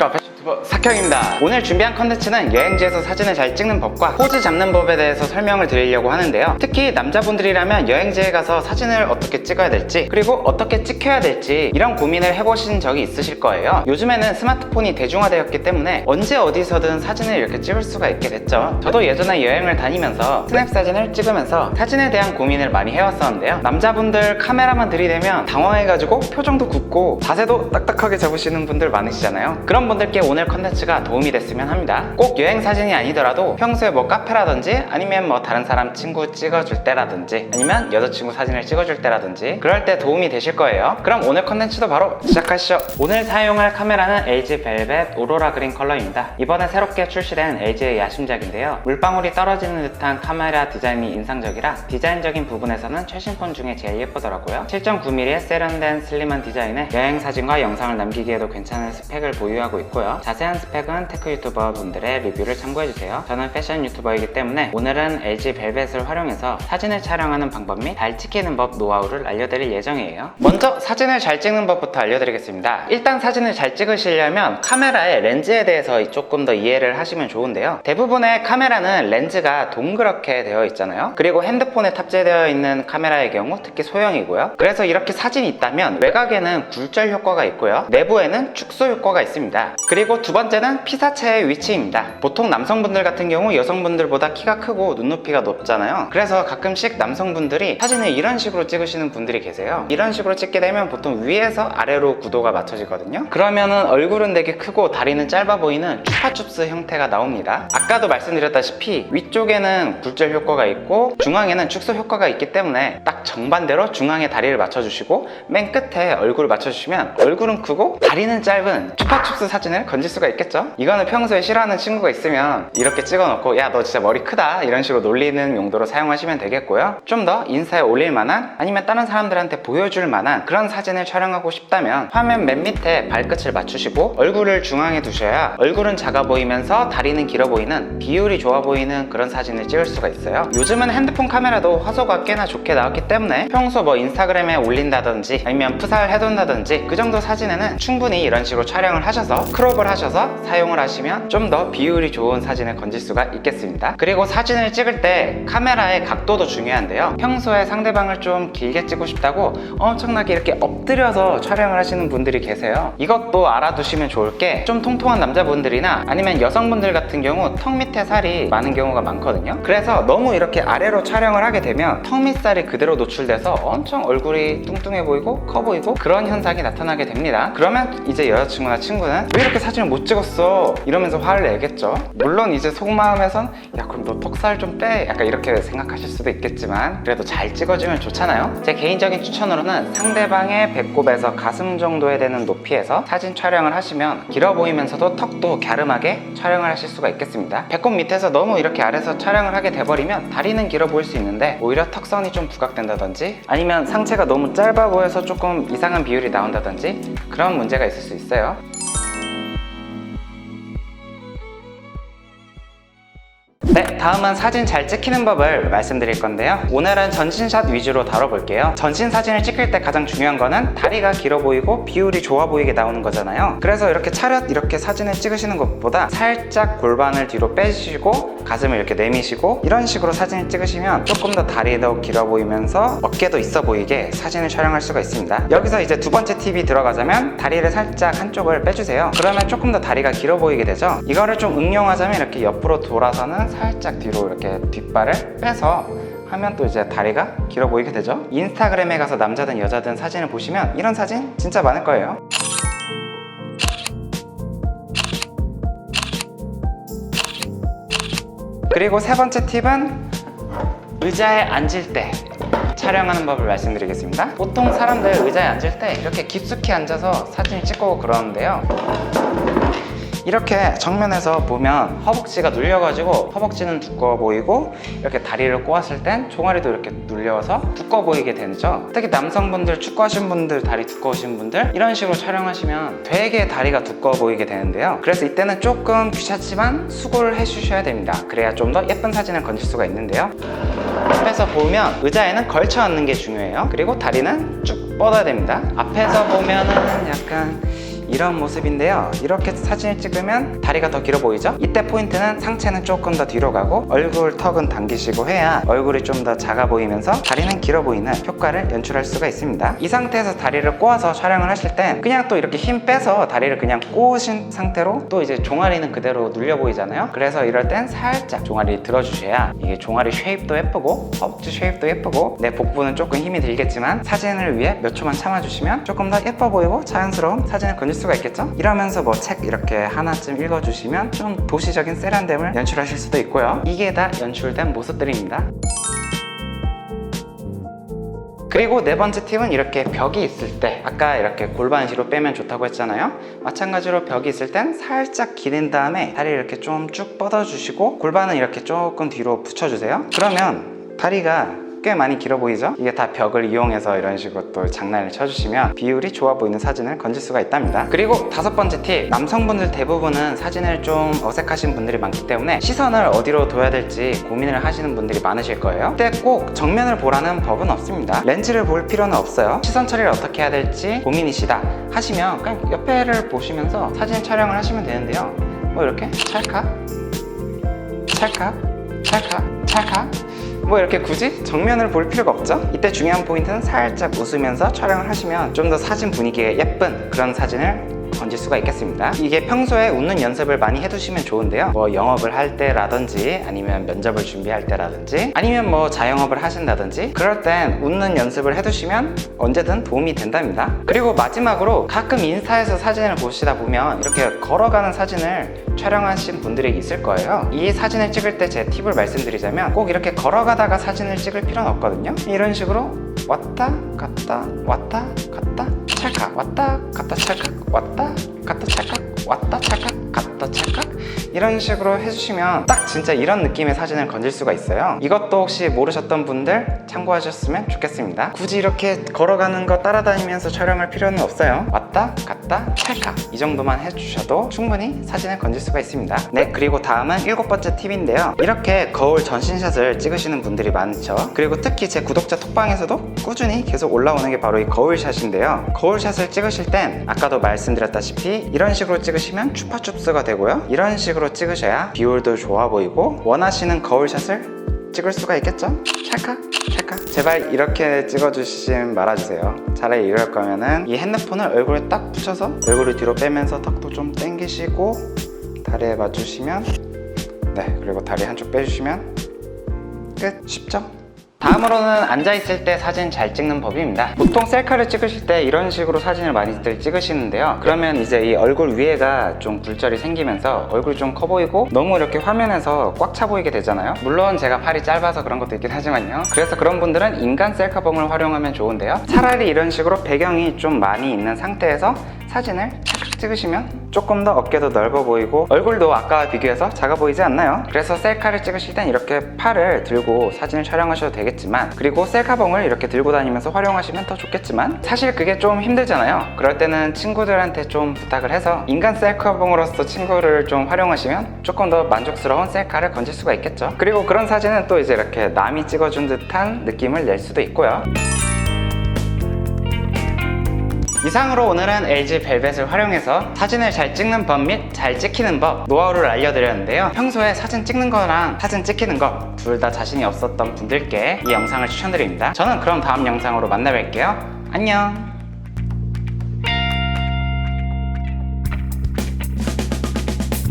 안녕하십니까, 패션 유튜버 삭형입니다. 오늘 준비한 컨텐츠는 여행지에서 사진을 잘 찍는 법과 포즈 잡는 법에 대해서 설명을 드리려고 하는데요. 특히 남자분들이라면 여행지에 가서 사진을 어떻게 찍어야 될지, 그리고 어떻게 찍혀야 될지 이런 고민을 해보신 적이 있으실 거예요. 요즘에는 스마트폰이 대중화되었기 때문에 언제 어디서든 사진을 이렇게 찍을 수가 있게 됐죠. 저도 예전에 여행을 다니면서 스냅 사진을 찍으면서 사진에 대한 고민을 많이 해왔었는데요. 남자분들 카메라만 들이대면 당황해가지고 표정도 굳고 자세도 딱딱하게 잡으시는 분들 많으시잖아요. 그런 분들께 오늘 컨텐츠가 도움이 됐으면 합니다. 꼭 여행 사진이 아니더라도 평소에 뭐 카페라든지 아니면 뭐 다른 사람 친구 찍어줄 때라든지 아니면 여자친구 사진을 찍어줄 때라든지 그럴 때 도움이 되실 거예요. 그럼 오늘 컨텐츠도 바로 시작하시죠. 오늘 사용할 카메라는 LG 벨벳 오로라 그린 컬러입니다. 이번에 새롭게 출시된 LG의 야심작인데요. 물방울이 떨어지는 듯한 카메라 디자인이 인상적이라 디자인적인 부분에서는 최신 폰 중에 제일 예쁘더라고요. 7.9mm의 세련된 슬림한 디자인에 여행 사진과 영상을 남기기에도 괜찮은 스펙을 보유하고 있고요. 자세한 스펙은 테크 유튜버 분들의 리뷰를 참고해주세요. 저는 패션 유튜버이기 때문에 오늘은 LG 벨벳을 활용해서 사진을 촬영하는 방법 및 잘 찍히는 법 노하우를 알려드릴 예정이에요. 먼저 사진을 잘 찍는 법부터 알려드리겠습니다. 일단 사진을 잘 찍으시려면 카메라의 렌즈에 대해서 조금 더 이해를 하시면 좋은데요. 대부분의 카메라는 렌즈가 동그랗게 되어 있잖아요. 그리고 핸드폰에 탑재되어 있는 카메라의 경우 특히 소형이고요. 그래서 이렇게 사진이 있다면 외곽에는 굴절 효과가 있고요. 내부에는 축소 효과가 있습니다. 그리고 두 번째는 피사체의 위치입니다. 보통 남성분들 같은 경우 여성분들보다 키가 크고 눈높이가 높잖아요. 그래서 가끔씩 남성분들이 사진을 이런 식으로 찍으시는 분들이 계세요. 이런 식으로 찍게 되면 보통 위에서 아래로 구도가 맞춰지거든요. 그러면은 얼굴은 되게 크고 다리는 짧아 보이는 추파춥스 형태가 나옵니다. 아까도 말씀드렸다시피 위쪽에는 굴절 효과가 있고 중앙에는 축소 효과가 있기 때문에 딱 정반대로 중앙에 다리를 맞춰주시고 맨 끝에 얼굴을 맞춰주시면 얼굴은 크고 다리는 짧은 추파춥스 사진을 건질 수가 있겠죠. 이거는 평소에 싫어하는 친구가 있으면 이렇게 찍어놓고 야 너 진짜 머리 크다 이런 식으로 놀리는 용도로 사용하시면 되겠고요. 좀 더 인스타에 올릴 만한 아니면 다른 사람들한테 보여줄 만한 그런 사진을 촬영하고 싶다면 화면 맨 밑에 발끝을 맞추시고 얼굴을 중앙에 두셔야 얼굴은 작아 보이면서 다리는 길어 보이는 비율이 좋아 보이는 그런 사진을 찍을 수가 있어요. 요즘은 핸드폰 카메라도 화소가 꽤나 좋게 나왔기 때문에 평소 뭐 인스타그램에 올린다든지 아니면 프사를 해둔다든지 그 정도 사진에는 충분히 이런 식으로 촬영을 하셔서 크롭을 하셔서 사용을 하시면 좀 더 비율이 좋은 사진을 건질 수가 있겠습니다. 그리고 사진을 찍을 때 카메라의 각도도 중요한데요. 평소에 상대방을 좀 길게 찍고 싶다고 엄청나게 이렇게 엎드려서 촬영을 하시는 분들이 계세요. 이것도 알아두시면 좋을 게 좀 통통한 남자분들이나 아니면 여성분들 같은 경우 턱 밑에 살이 많은 경우가 많거든요. 그래서 너무 이렇게 아래로 촬영을 하게 되면 턱 밑살이 그대로 노출돼서 엄청 얼굴이 뚱뚱해 보이고 커 보이고 그런 현상이 나타나게 됩니다. 그러면 이제 여자친구나 친구는 왜 이렇게 사진을 못 찍었어? 이러면서 화를 내겠죠. 물론 이제 속마음에선 야 그럼 너 턱살 좀 빼 약간 이렇게 생각하실 수도 있겠지만 그래도 잘 찍어주면 좋잖아요. 제 개인적인 추천으로는 상대방의 배꼽에서 가슴 정도에 되는 높이에서 사진 촬영을 하시면 길어 보이면서도 턱도 갸름하게 촬영을 하실 수가 있겠습니다. 배꼽 밑에서 너무 이렇게 아래서 촬영을 하게 돼버리면 다리는 길어 보일 수 있는데 오히려 턱선이 좀 부각된다든지 아니면 상체가 너무 짧아 보여서 조금 이상한 비율이 나온다든지 그런 문제가 있을 수 있어요. 네, 다음은 사진 잘 찍히는 법을 말씀드릴 건데요. 오늘은 전신샷 위주로 다뤄볼게요. 전신 사진을 찍힐 때 가장 중요한 거는 다리가 길어 보이고 비율이 좋아 보이게 나오는 거잖아요. 그래서 이렇게 차렷 이렇게 사진을 찍으시는 것보다 살짝 골반을 뒤로 빼시고 가슴을 이렇게 내미시고 이런 식으로 사진을 찍으시면 조금 더 다리도 길어 보이면서 어깨도 있어 보이게 사진을 촬영할 수가 있습니다. 여기서 이제 두 번째 팁이 들어가자면 다리를 살짝 한쪽을 빼주세요. 그러면 조금 더 다리가 길어 보이게 되죠. 이거를 좀 응용하자면 이렇게 옆으로 돌아서는 살짝 뒤로 이렇게 뒷발을 빼서 하면 또 이제 다리가 길어 보이게 되죠. 인스타그램에 가서 남자든 여자든 사진을 보시면 이런 사진 진짜 많을 거예요. 그리고 세 번째 팁은 의자에 앉을 때 촬영하는 법을 말씀드리겠습니다. 보통 사람들 의자에 앉을 때 이렇게 깊숙이 앉아서 사진을 찍고 그러는데요. 이렇게 정면에서 보면 허벅지가 눌려가지고 허벅지는 두꺼워 보이고 이렇게 다리를 꼬았을 땐 종아리도 이렇게 눌려서 두꺼워 보이게 되죠. 특히 남성분들, 축구하신 분들, 다리 두꺼우신 분들 이런 식으로 촬영하시면 되게 다리가 두꺼워 보이게 되는데요. 그래서 이때는 조금 귀찮지만 수고를 해주셔야 됩니다. 그래야 좀 더 예쁜 사진을 건질 수가 있는데요. 앞에서 보면 의자에는 걸쳐 앉는 게 중요해요. 그리고 다리는 쭉 뻗어야 됩니다. 앞에서 보면은 약간 이런 모습인데요. 이렇게 사진을 찍으면 다리가 더 길어 보이죠? 이때 포인트는 상체는 조금 더 뒤로 가고 얼굴 턱은 당기시고 해야 얼굴이 좀 더 작아 보이면서 다리는 길어 보이는 효과를 연출할 수가 있습니다. 이 상태에서 다리를 꼬아서 촬영을 하실 땐 그냥 또 이렇게 힘 빼서 다리를 그냥 꼬으신 상태로 또 이제 종아리는 그대로 눌려 보이잖아요. 그래서 이럴 땐 살짝 종아리 들어주셔야 이게 종아리 쉐입도 예쁘고 허벅지 쉐입도 예쁘고 내 복부는 조금 힘이 들겠지만 사진을 위해 몇 초만 참아주시면 조금 더 예뻐 보이고 자연스러운 사진을 건질 수가 있겠죠? 이러면서 뭐 책 이렇게 하나쯤 읽어주시면 좀 도시적인 세련됨을 연출하실 수도 있고요. 이게 다 연출된 모습들입니다. 그리고 네 번째 팁은 이렇게 벽이 있을 때 아까 이렇게 골반 뒤로 빼면 좋다고 했잖아요. 마찬가지로 벽이 있을 땐 살짝 기댄 다음에 다리를 이렇게 좀 쭉 뻗어주시고 골반은 이렇게 조금 뒤로 붙여주세요. 그러면 다리가 꽤 많이 길어 보이죠? 이게 다 벽을 이용해서 이런 식으로 또 장난을 쳐주시면 비율이 좋아 보이는 사진을 건질 수가 있답니다. 그리고 다섯 번째 팁, 남성분들 대부분은 사진을 좀 어색하신 분들이 많기 때문에 시선을 어디로 둬야 될지 고민을 하시는 분들이 많으실 거예요. 그때 꼭 정면을 보라는 법은 없습니다. 렌즈를 볼 필요는 없어요. 시선 처리를 어떻게 해야 될지 고민이시다 하시면 그냥 옆에를 보시면서 사진 촬영을 하시면 되는데요. 뭐 이렇게 찰칵 찰칵 찰칵 찰칵 뭐 이렇게 굳이 정면을 볼 필요가 없죠? 이때 중요한 포인트는 살짝 웃으면서 촬영을 하시면 좀 더 사진 분위기에 예쁜 그런 사진을 건질 수가 있겠습니다. 이게 평소에 웃는 연습을 많이 해두시면 좋은데요. 뭐 영업을 할 때라든지 아니면 면접을 준비할 때라든지 아니면 뭐 자영업을 하신다든지 그럴 땐 웃는 연습을 해두시면 언제든 도움이 된답니다. 그리고 마지막으로 가끔 인스타에서 사진을 보시다 보면 이렇게 걸어가는 사진을 촬영하신 분들이 있을 거예요. 이 사진을 찍을 때 제 팁을 말씀드리자면 꼭 이렇게 걸어가다가 사진을 찍을 필요는 없거든요. 이런 식으로 왔다 갔다 왔다 갔다 찰칵 왔다 갔다 찰칵 왔다 갔다 찰칵 왔다 찰칵 갔다 찰칵 이런 식으로 해주시면 딱 진짜 이런 느낌의 사진을 건질 수가 있어요. 이것도 혹시 모르셨던 분들 참고하셨으면 좋겠습니다. 굳이 이렇게 걸어가는 거 따라다니면서 촬영할 필요는 없어요. 왔다 갔다 찰칵 이 정도만 해주셔도 충분히 사진을 건질 수가 있습니다. 네, 그리고 다음은 일곱 번째 팁인데요. 이렇게 거울 전신샷을 찍으시는 분들이 많죠. 그리고 특히 제 구독자 톡방에서도 꾸준히 계속 올라오는 게 바로 이 거울샷인데요. 거울샷을 찍으실 땐 아까도 말씀드렸다시피 이런 식으로 찍으시면 추파춥스가 되고요. 이런 식으로 찍으셔야 비율도 좋아 보이고 원하시는 거울샷을 찍을 수가 있겠죠? 찰칵 찰칵 제발 이렇게 찍어주시지 말아주세요. 차라리 이럴 거면은 이 핸드폰을 얼굴에 딱 붙여서 얼굴을 뒤로 빼면서 턱도 좀 당기시고 다리에 맞추시면 네, 그리고 다리 한쪽 빼주시면 끝. 쉽죠? 다음으로는 앉아있을 때 사진 잘 찍는 법입니다. 보통 셀카를 찍으실 때 이런 식으로 사진을 많이들 찍으시는데요. 그러면 이제 이 얼굴 위에가 좀 굴절이 생기면서 얼굴이 좀 커 보이고 너무 이렇게 화면에서 꽉 차 보이게 되잖아요. 물론 제가 팔이 짧아서 그런 것도 있긴 하지만요. 그래서 그런 분들은 인간 셀카봉을 활용하면 좋은데요. 차라리 이런 식으로 배경이 좀 많이 있는 상태에서 사진을 착착 찍으시면 조금 더 어깨도 넓어 보이고 얼굴도 아까와 비교해서 작아 보이지 않나요? 그래서 셀카를 찍으실 땐 이렇게 팔을 들고 사진을 촬영하셔도 되겠지만 그리고 셀카봉을 이렇게 들고 다니면서 활용하시면 더 좋겠지만 사실 그게 좀 힘들잖아요. 그럴 때는 친구들한테 좀 부탁을 해서 인간 셀카봉으로서 친구를 좀 활용하시면 조금 더 만족스러운 셀카를 건질 수가 있겠죠. 그리고 그런 사진은 또 이제 이렇게 남이 찍어준 듯한 느낌을 낼 수도 있고요. 이상으로 오늘은 LG 벨벳을 활용해서 사진을 잘 찍는 법 및 잘 찍히는 법 노하우를 알려드렸는데요. 평소에 사진 찍는 거랑 사진 찍히는 거 둘 다 자신이 없었던 분들께 이 영상을 추천드립니다. 저는 그럼 다음 영상으로 만나 뵐게요. 안녕.